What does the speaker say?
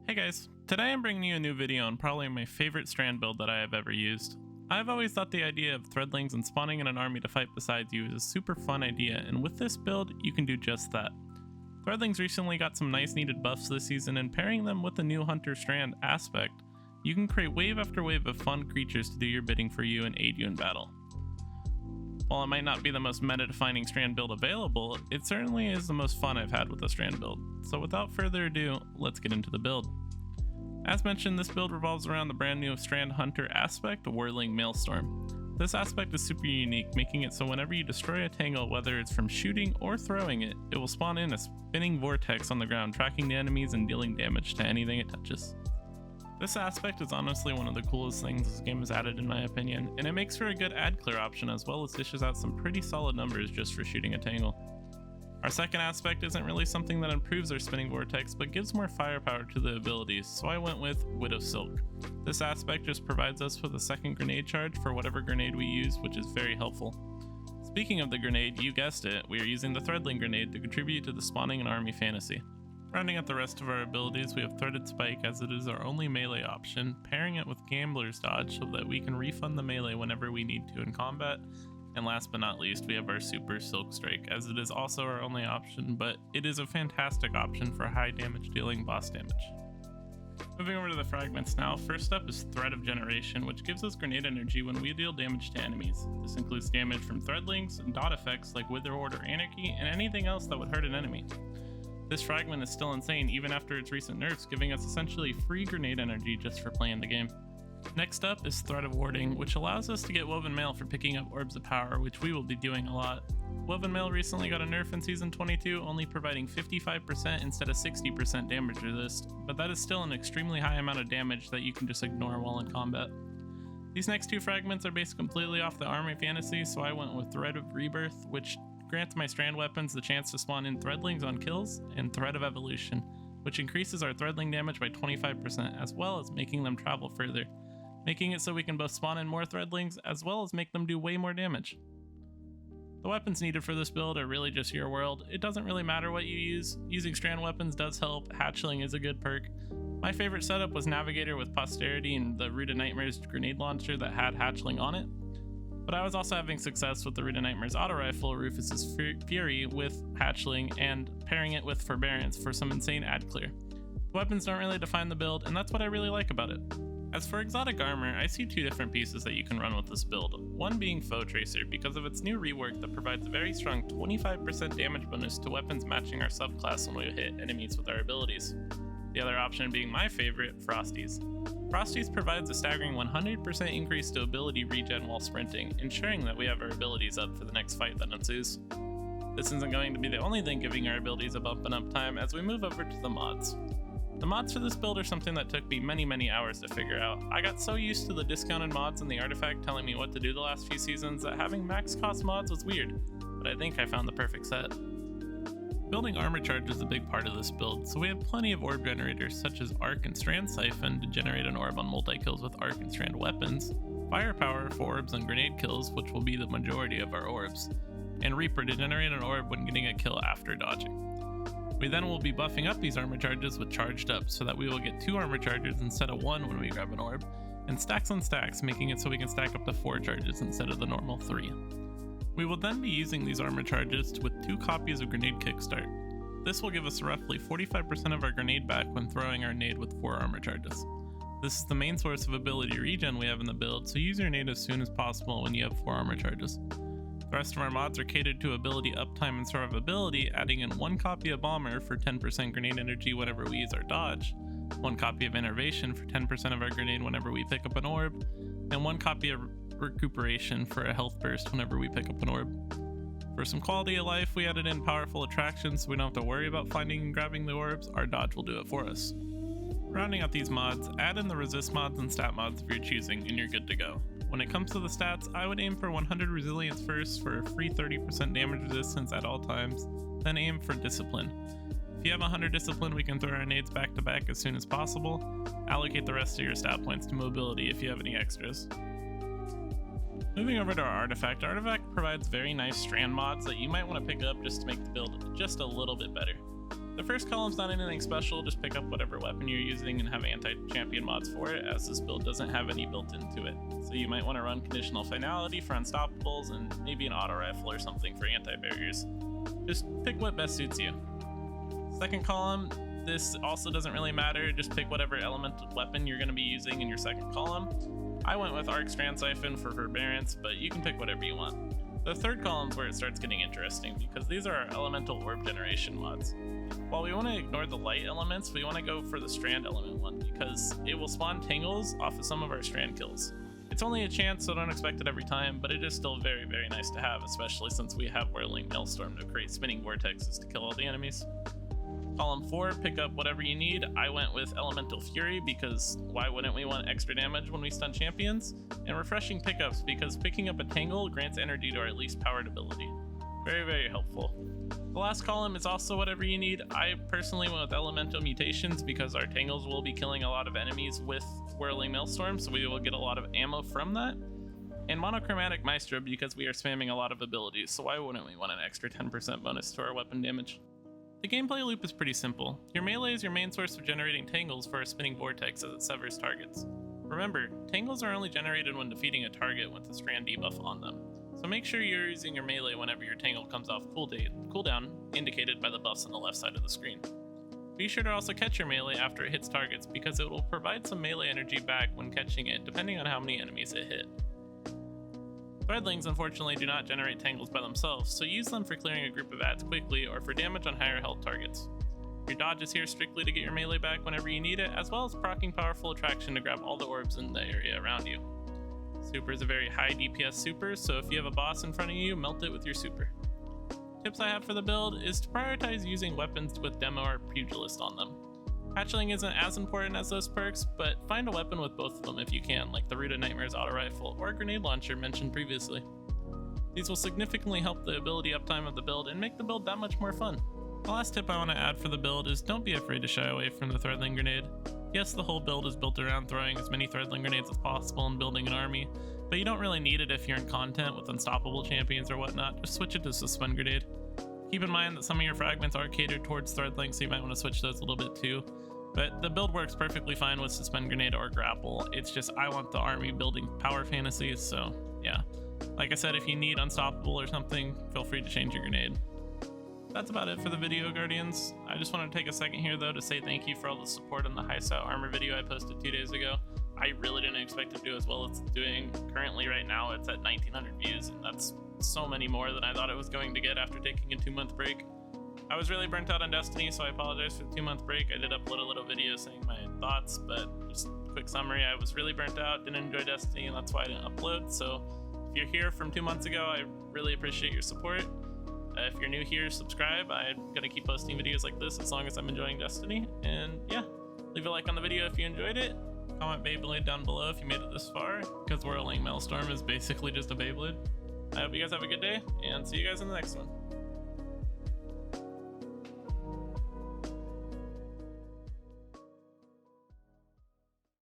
Hey guys, today I'm bringing you a new video on probably my favorite Strand build that I have ever used. I've always thought the idea of threadlings and spawning in an army to fight beside you is a super fun idea, and with this build, you can do just that. Threadlings recently got some nice needed buffs this season, and pairing them with the new Hunter Strand aspect, you can create wave after wave of fun creatures to do your bidding for you and aid you in battle. While it might not be the most meta-defining Strand build available, it certainly is the most fun I've had with a Strand build. So without further ado, let's get into the build. As mentioned, this build revolves around the brand new Strand Hunter aspect, Whirling Maelstrom. This aspect is super unique, making it so whenever you destroy a tangle, whether it's from shooting or throwing it, it will spawn in a spinning vortex on the ground, tracking the enemies and dealing damage to anything it touches. This aspect is honestly one of the coolest things this game has added in my opinion, and it makes for a good ad clear option as well as dishes out some pretty solid numbers just for shooting a tangle. Our second aspect isn't really something that improves our spinning vortex, but gives more firepower to the abilities, so I went with Widow Silk. This aspect just provides us with a second grenade charge for whatever grenade we use, which is very helpful. Speaking of the grenade, you guessed it, we are using the Threadling grenade to contribute to the spawning and army fantasy. Rounding out the rest of our abilities, we have Threaded Spike as it is our only melee option, pairing it with Gambler's Dodge so that we can refund the melee whenever we need to in combat. And last but not least, we have our Super Silk Strike as it is also our only option, but it is a fantastic option for high damage dealing boss damage. Moving over to the fragments now, first up is Thread of Generation, which gives us grenade energy when we deal damage to enemies. This includes damage from Threadlings and dot effects like Wither Horde or Anarchy, and anything else that would hurt an enemy. This fragment is still insane even after its recent nerfs, giving us essentially free grenade energy just for playing the game. Next up is Thread of Warding, which allows us to get Woven Mail for picking up Orbs of Power, which we will be doing a lot. Woven Mail recently got a nerf in Season 22, only providing 55% instead of 60% damage resist, but that is still an extremely high amount of damage that you can just ignore while in combat. These next two fragments are based completely off the army fantasy, so I went with Thread of Rebirth, which grants my Strand weapons the chance to spawn in Threadlings on kills, and Thread of Evolution, which increases our Threadling damage by 25% as well as making them travel further, making it so we can both spawn in more Threadlings as well as make them do way more damage. The weapons needed for this build are really just your world. It doesn't really matter what you use. Using Strand weapons does help. Hatchling is a good perk. My favorite setup was Navigator with Posterity and the Root of Nightmares grenade launcher that had Hatchling on it. But I was also having success with the Root of Nightmares auto rifle, Rufus's Fury, with Hatchling and pairing it with Forbearance for some insane ad clear. The weapons don't really define the build, and that's what I really like about it. As for exotic armor, I see two different pieces that you can run with this build, one being Foe Tracer because of its new rework that provides a very strong 25% damage bonus to weapons matching our subclass when we hit enemies with our abilities. The other option being my favorite, Frosties. Frosties provides a staggering 100% increase to ability regen while sprinting, ensuring that we have our abilities up for the next fight that ensues. This isn't going to be the only thing giving our abilities a bump in uptime as we move over to the mods. The mods for this build are something that took me many hours to figure out. I got so used to the discounted mods and the artifact telling me what to do the last few seasons that having max cost mods was weird, but I think I found the perfect set. Building armor charge is a big part of this build, so we have plenty of orb generators such as Arc and Strand Siphon to generate an orb on multi-kills with Arc and Strand weapons, Firepower for orbs and grenade kills, which will be the majority of our orbs, and Reaper to generate an orb when getting a kill after dodging. We then will be buffing up these armor charges with Charged Up so that we will get 2 armor charges instead of 1 when we grab an orb, and stacks on stacks, making it so we can stack up to 4 charges instead of the normal 3. We will then be using these armor charges with 2 copies of Grenade Kickstart. This will give us roughly 45% of our grenade back when throwing our nade with 4 armor charges. This is the main source of ability regen we have in the build, so use your nade as soon as possible when you have 4 armor charges. The rest of our mods are catered to ability uptime and survivability, adding in 1 copy of Bomber for 10% grenade energy whenever we use our dodge, 1 copy of Innervation for 10% of our grenade whenever we pick up an orb, and 1 copy of Recuperation for a health burst whenever we pick up an orb. For some quality of life, we added in powerful attractions so we don't have to worry about finding and grabbing the orbs, our dodge will do it for us. Rounding out these mods, add in the resist mods and stat mods if you're choosing and you're good to go. When it comes to the stats, I would aim for 100 resilience first for a free 30% damage resistance at all times, then aim for discipline. If you have 100 discipline, we can throw our nades back to back as soon as possible. Allocate the rest of your stat points to mobility if you have any extras. Moving over to our artifact provides very nice Strand mods that you might want to pick up just to make the build just a little bit better. The first column's not anything special, just pick up whatever weapon you're using and have anti-champion mods for it, as this build doesn't have any built into it. So you might want to run conditional finality for unstoppables and maybe an auto rifle or something for anti-barriers. Just pick what best suits you. Second column, this also doesn't really matter, just pick whatever elemental weapon you're going to be using in your second column. I went with Arc Strand Siphon for Forbearance, but you can pick whatever you want. The third column is where it starts getting interesting, because these are our elemental orb generation mods. While we want to ignore the light elements, we want to go for the Strand element one, because it will spawn tangles off of some of our Strand kills. It's only a chance, so don't expect it every time, but it is still very, very nice to have, especially since we have Whirling Maelstrom to create spinning vortexes to kill all the enemies. Column 4, pick up whatever you need. I went with Elemental Fury because why wouldn't we want extra damage when we stun champions? And Refreshing Pickups because picking up a Tangle grants energy to our least powered ability. Very, very helpful. The last column is also whatever you need. I personally went with Elemental Mutations because our Tangles will be killing a lot of enemies with Whirling Maelstrom, so we will get a lot of ammo from that. And Monochromatic Maestro because we are spamming a lot of abilities, so why wouldn't we want an extra 10% bonus to our weapon damage? The gameplay loop is pretty simple. Your melee is your main source of generating tangles for our spinning vortex as it severs targets. Remember, tangles are only generated when defeating a target with a strand debuff on them, so make sure you're using your melee whenever your tangle comes off cooldown, indicated by the buffs on the left side of the screen. Be sure to also catch your melee after it hits targets because it will provide some melee energy back when catching it depending on how many enemies it hit. Threadlings unfortunately do not generate tangles by themselves, so use them for clearing a group of adds quickly or for damage on higher health targets. Your dodge is here strictly to get your melee back whenever you need it, as well as proccing Powerful Attraction to grab all the orbs in the area around you. Super is a very high DPS super, so if you have a boss in front of you, melt it with your super. Tips I have for the build is to prioritize using weapons with Demo or Pugilist on them. Hatchling isn't as important as those perks, but find a weapon with both of them if you can, like the Root of Nightmares auto rifle or grenade launcher mentioned previously. These will significantly help the ability uptime of the build and make the build that much more fun. The last tip I want to add for the build is don't be afraid to shy away from the Threadling grenade. Yes, the whole build is built around throwing as many Threadling grenades as possible and building an army, but you don't really need it if you're in content with unstoppable champions or whatnot. Just switch it to Suspend Grenade. Keep in mind that some of your fragments are catered towards Threadling, so you might want to switch those a little bit too. But the build works perfectly fine with Suspend Grenade or Grapple. It's just I want the army building power fantasies, so yeah. Like I said, if you need Unstoppable or something, feel free to change your grenade. That's about it for the video, Guardians. I just want to take a second here though to say thank you for all the support on the high stat armor video I posted 2 days ago. I really didn't expect it to do as well as it's doing. Currently right now it's at 1900 views, and that's so many more than I thought it was going to get after taking a 2-month break. I was really burnt out on Destiny, so I apologize for the 2-month break. I did upload a little video saying my thoughts, but just a quick summary, I was really burnt out, didn't enjoy Destiny, and that's why I didn't upload. So if you're here from 2 months ago, I really appreciate your support. If you're new here, subscribe. I'm gonna keep posting videos like this as long as I'm enjoying Destiny. And yeah, leave a like on the video if you enjoyed it. Comment Beyblade down below if you made it this far, because Whirling Maelstrom is basically just a Beyblade. I hope you guys have a good day, and see you guys in the next one.